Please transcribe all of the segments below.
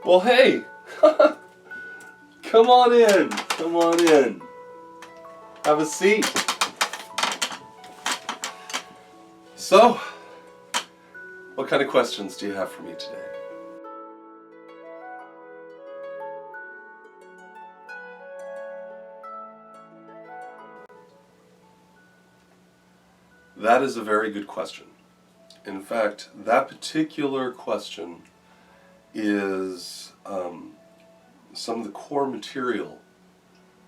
Well, hey, come on in, come on in. Have a seat. So, what kind of questions do you have for me today? That is a very good question. In fact, that particular question is some of the core material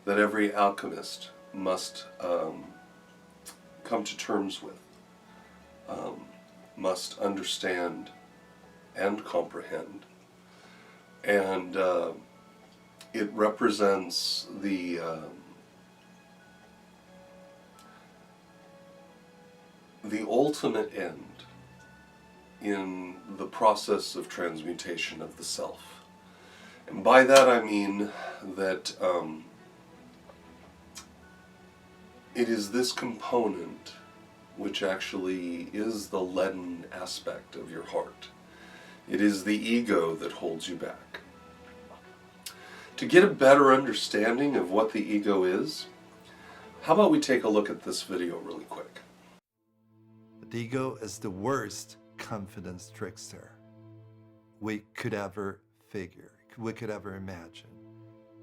that every alchemist must come to terms with, must understand and comprehend. And it represents the ultimate end in the process of transmutation of the self. And by that I mean that it is this component which actually is the leaden aspect of your heart. It is the ego that holds you back. To get a better understanding of what the ego is, how about we take a look at this video really quick? The ego is the worst confidence trickster we could ever figure, we could ever imagine,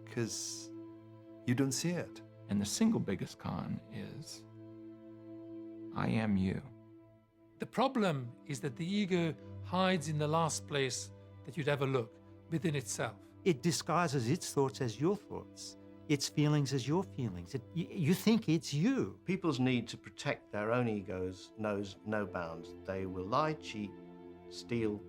because you don't see it. And the single biggest con is, I am you. The problem is that the ego hides in the last place that you'd ever look, within itself. It disguises its thoughts as your thoughts, its feelings as your feelings. You think it's you. People's need to protect their own egos knows no bounds. They will lie, cheat, steal,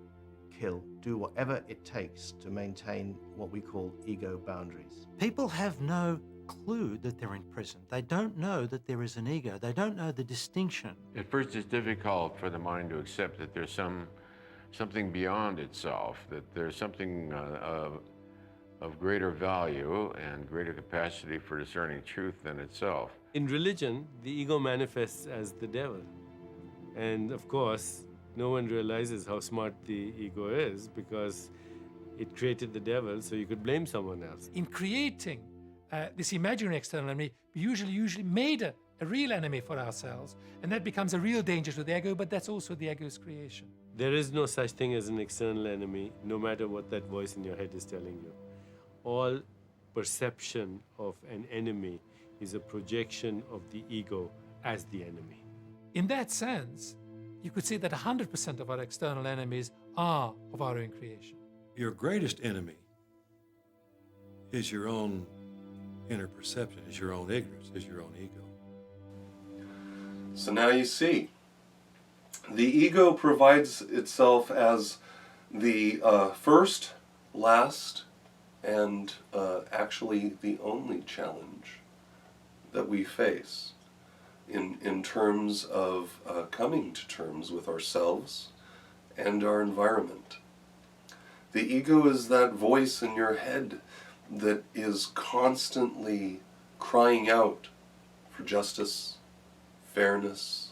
kill, do whatever it takes to maintain what we call ego boundaries. People have no clue that they're in prison. They don't know that there is an ego. They don't know the distinction. At first, it's difficult for the mind to accept that there's something beyond itself, that there's something of greater value and greater capacity for discerning truth than itself. In religion, the ego manifests as the devil. And of course, no one realizes how smart the ego is because it created the devil so you could blame someone else. In creating this imaginary external enemy, we usually made a real enemy for ourselves, and that becomes a real danger to the ego, but that's also the ego's creation. There is no such thing as an external enemy, no matter what that voice in your head is telling you. All perception of an enemy is a projection of the ego as the enemy. In that sense, you could say that 100% of our external enemies are of our own creation. Your greatest enemy is your own inner perception, is your own ignorance, is your own ego. So now you see, the ego provides itself as the first, last, and actually the only challenge that we face in terms of coming to terms with ourselves and our environment. The ego is that voice in your head that is constantly crying out for justice, fairness,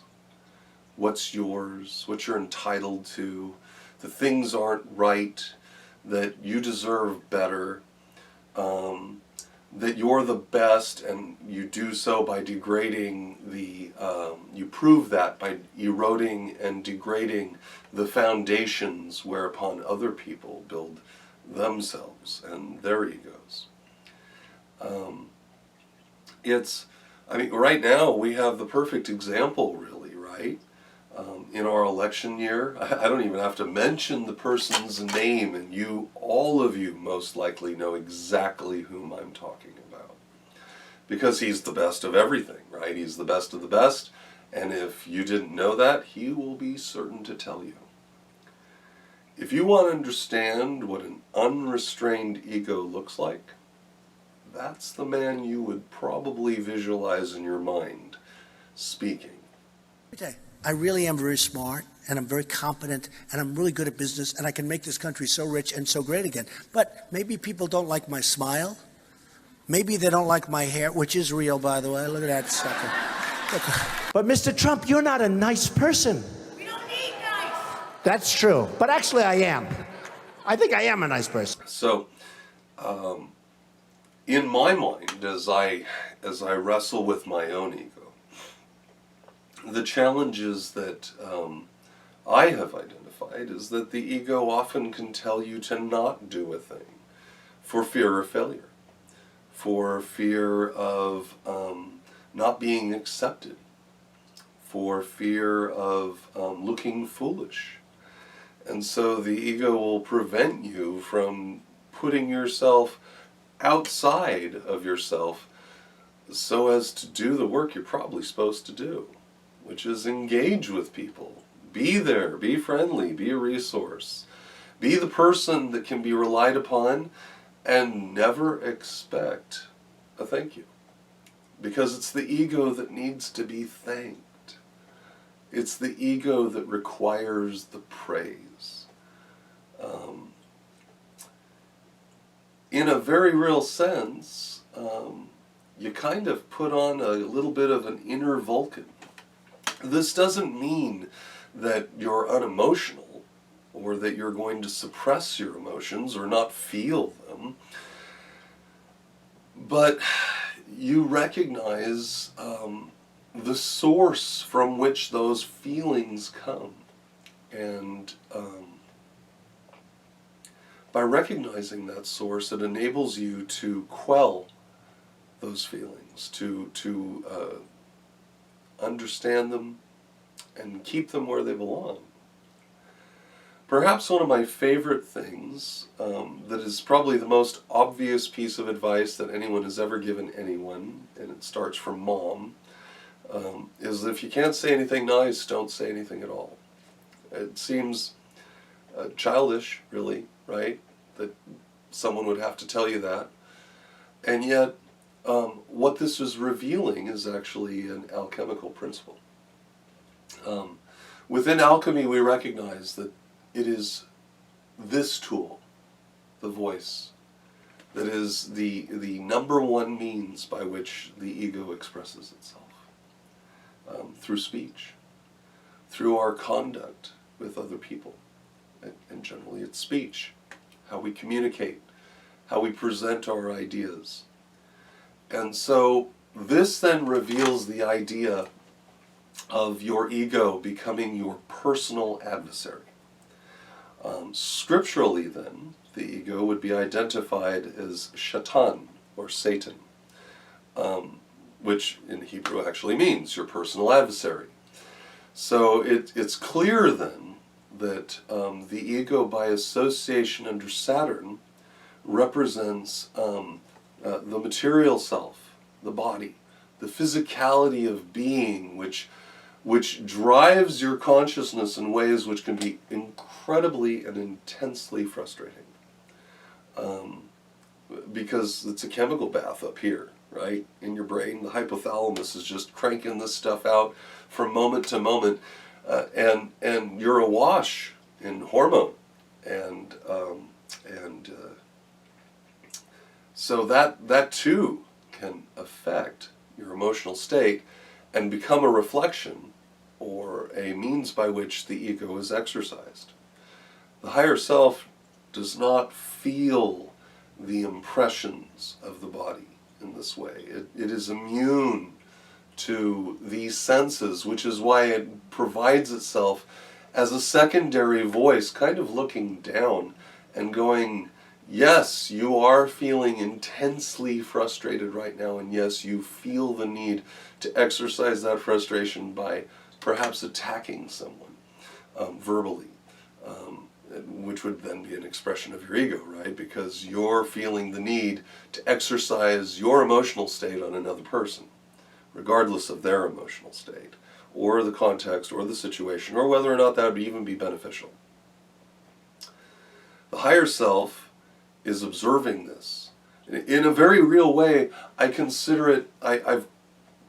what's yours, what you're entitled to, the things aren't right, that you deserve better, that you're the best, and you do so by degrading you prove that by eroding and degrading the foundations whereupon other people build themselves and their egos. Right now we have the perfect example, really, right? In our election year, I don't even have to mention the person's name, and all of you most likely know exactly whom I'm talking about. Because he's the best of everything, right? He's the best of the best, and if you didn't know that, he will be certain to tell you. If you want to understand what an unrestrained ego looks like, that's the man you would probably visualize in your mind speaking. I really am very smart, and I'm very competent, and I'm really good at business, and I can make this country so rich and so great again. But maybe people don't like my smile. Maybe they don't like my hair, which is real, by the way. Look at that sucker. But Mr. Trump, you're not a nice person. We don't need nice. That's true. But actually, I am. I think I am a nice person. So, in my mind, as I wrestle with my own ego, the challenges that I have identified is that the ego often can tell you to not do a thing for fear of failure, for fear of not being accepted, for fear of looking foolish. And so the ego will prevent you from putting yourself outside of yourself so as to do the work you're probably supposed to do, which is engage with people. Be there, be friendly, be a resource. Be the person that can be relied upon and never expect a thank you. Because it's the ego that needs to be thanked. It's the ego that requires the praise. In a very real sense, you kind of put on a little bit of an inner Vulcan. This doesn't mean that you're unemotional or that you're going to suppress your emotions or not feel them, but you recognize the source from which those feelings come. And by recognizing that source, it enables you to quell those feelings, to understand them and keep them where they belong. Perhaps one of my favorite things, that is probably the most obvious piece of advice that anyone has ever given anyone, and it starts from mom, is that if you can't say anything nice, don't say anything at all. It seems childish, really, right? That someone would have to tell you that. And yet, what this is revealing is actually an alchemical principle. Within alchemy, we recognize that it is this tool, the voice, that is the number one means by which the ego expresses itself. Through speech, through our conduct with other people, and generally it's speech, how we communicate, how we present our ideas. And so this then reveals the idea of your ego becoming your personal adversary. Scripturally then, the ego would be identified as Shaitan, or Satan, which in Hebrew actually means your personal adversary. So it's clear then that the ego, by association under Saturn, represents the material self, the body, the physicality of being, which drives your consciousness in ways which can be incredibly and intensely frustrating. Because it's a chemical bath up here, right? In your brain, the hypothalamus is just cranking this stuff out from moment to moment, and you're awash in hormone, and so that too can affect your emotional state and become a reflection or a means by which the ego is exercised. The higher self does not feel the impressions of the body in this way. It is immune to these senses, which is why it provides itself as a secondary voice, kind of looking down and going, yes, you are feeling intensely frustrated right now, and yes, you feel the need to exercise that frustration by perhaps attacking someone verbally, which would then be an expression of your ego, right? Because you're feeling the need to exercise your emotional state on another person, regardless of their emotional state, or the context, or the situation, or whether or not that would even be beneficial. The higher self is observing this. In a very real way, I consider it, I've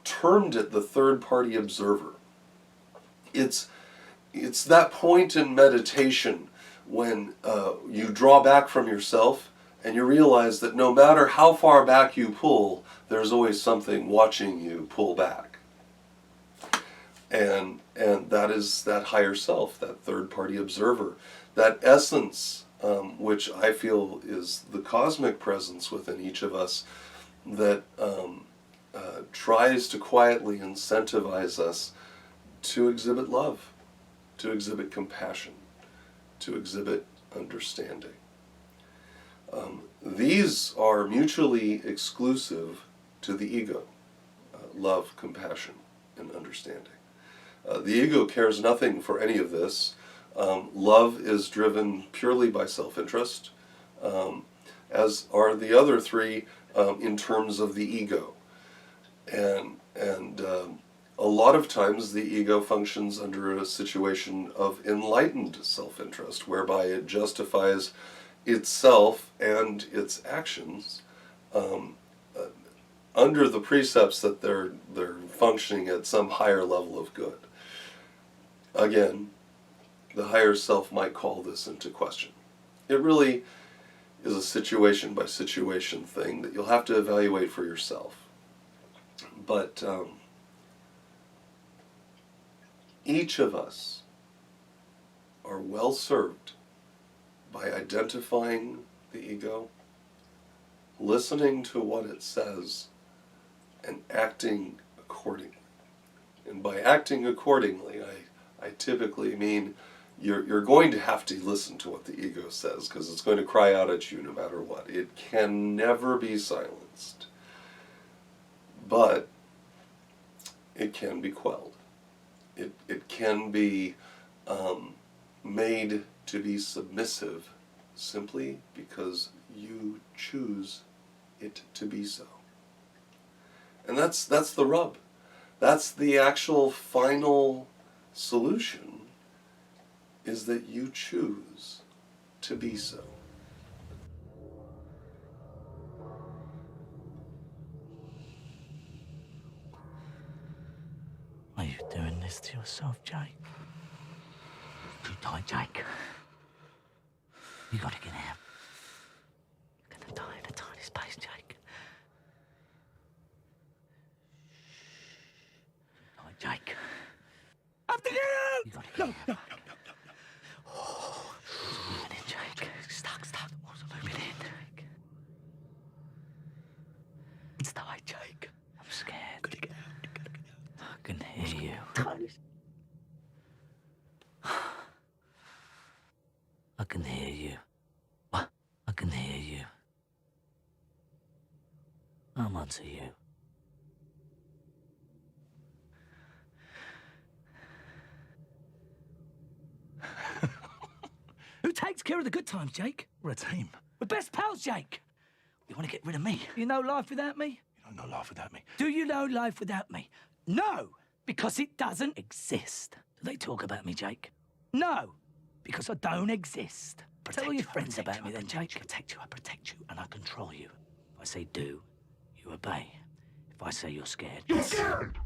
termed it the third-party observer. It's that point in meditation when you draw back from yourself and you realize that no matter how far back you pull, there's always something watching you pull back. And that is that higher self, that third-party observer, that essence which I feel is the cosmic presence within each of us that tries to quietly incentivize us to exhibit love, to exhibit compassion, to exhibit understanding. These are mutually exclusive to the ego, love, compassion, and understanding. The ego cares nothing for any of this. Love is driven purely by self-interest, as are the other three in terms of the ego. And a lot of times the ego functions under a situation of enlightened self-interest, whereby it justifies itself and its actions under the precepts that they're functioning at some higher level of good. Again, the higher self might call this into question. It really is a situation by situation thing that you'll have to evaluate for yourself. But each of us are well served by identifying the ego, listening to what it says, and acting accordingly. And by acting accordingly, I typically mean you're going to have to listen to what the ego says, because it's going to cry out at you no matter what. It can never be silenced. But it can be quelled. It can be made to be submissive simply because you choose it to be so. And that's the rub. That's the actual final solution, is that you choose to be so. Are you doing this to yourself, Jake? You die, Jake. You gotta get out. You're gonna die in a tiny space, Jake. Die, Jake. After you! You gotta get out. No. Oh, what's moving in, Jake? Stuck. What's moving in, Jake? It's die, Jake. I'm scared. Gotta get out. I can hear you. I can hear you. What? I can hear you. I'm onto you. Who takes care of the good times, Jake? We're a team. We're best pals, Jake. You want to get rid of me? You know life without me? You don't know life without me. Do you know life without me? No, because it doesn't exist. Do they talk about me, Jake? No, because I don't exist. Tell all your friends about me then, Jake. I protect you, and I control you. If I say do, you obey. If I say you're scared... You're scared!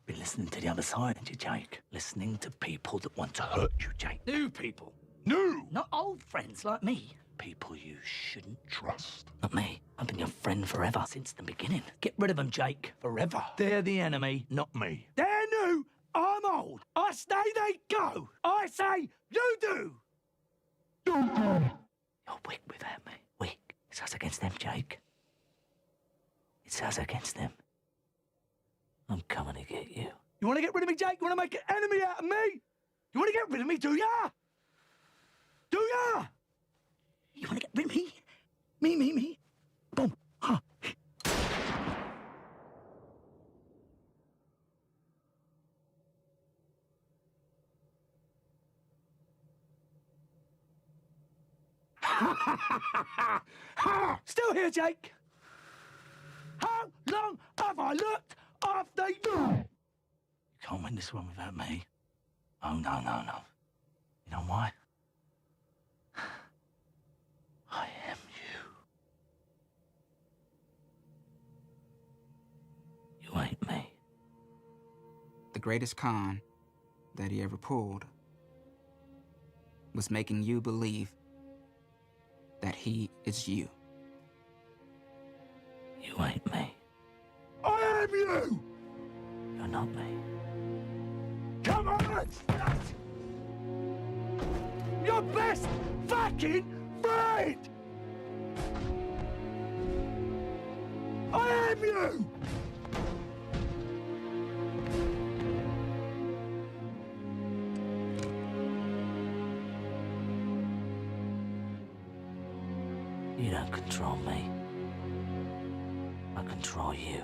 Been listening to the other side, haven't you, Jake? Listening to people that want to hurt you, Jake. New people. New! Not old friends like me. People you shouldn't trust. Not me. I've been your friend forever, since the beginning. Get rid of them, Jake. Forever. They're the enemy, not me. They're new, I'm old. I say they go. I say you do. You're weak without me. Weak. It's us against them, Jake. It's us against them. I'm coming to get you. You want to get rid of me, Jake? You want to make an enemy out of me? You want to get rid of me, do ya? Do ya? You want to get rid of me? Me? Boom. Huh. Still here, Jake? How long have I looked after you? You can't win this one without me. Oh, no. You know why? I am you. You ain't me. The greatest con that he ever pulled was making you believe that he is you. You ain't me. I am you! You're not me. Come on! Your best fucking friend! I am you! You don't control me. I control you.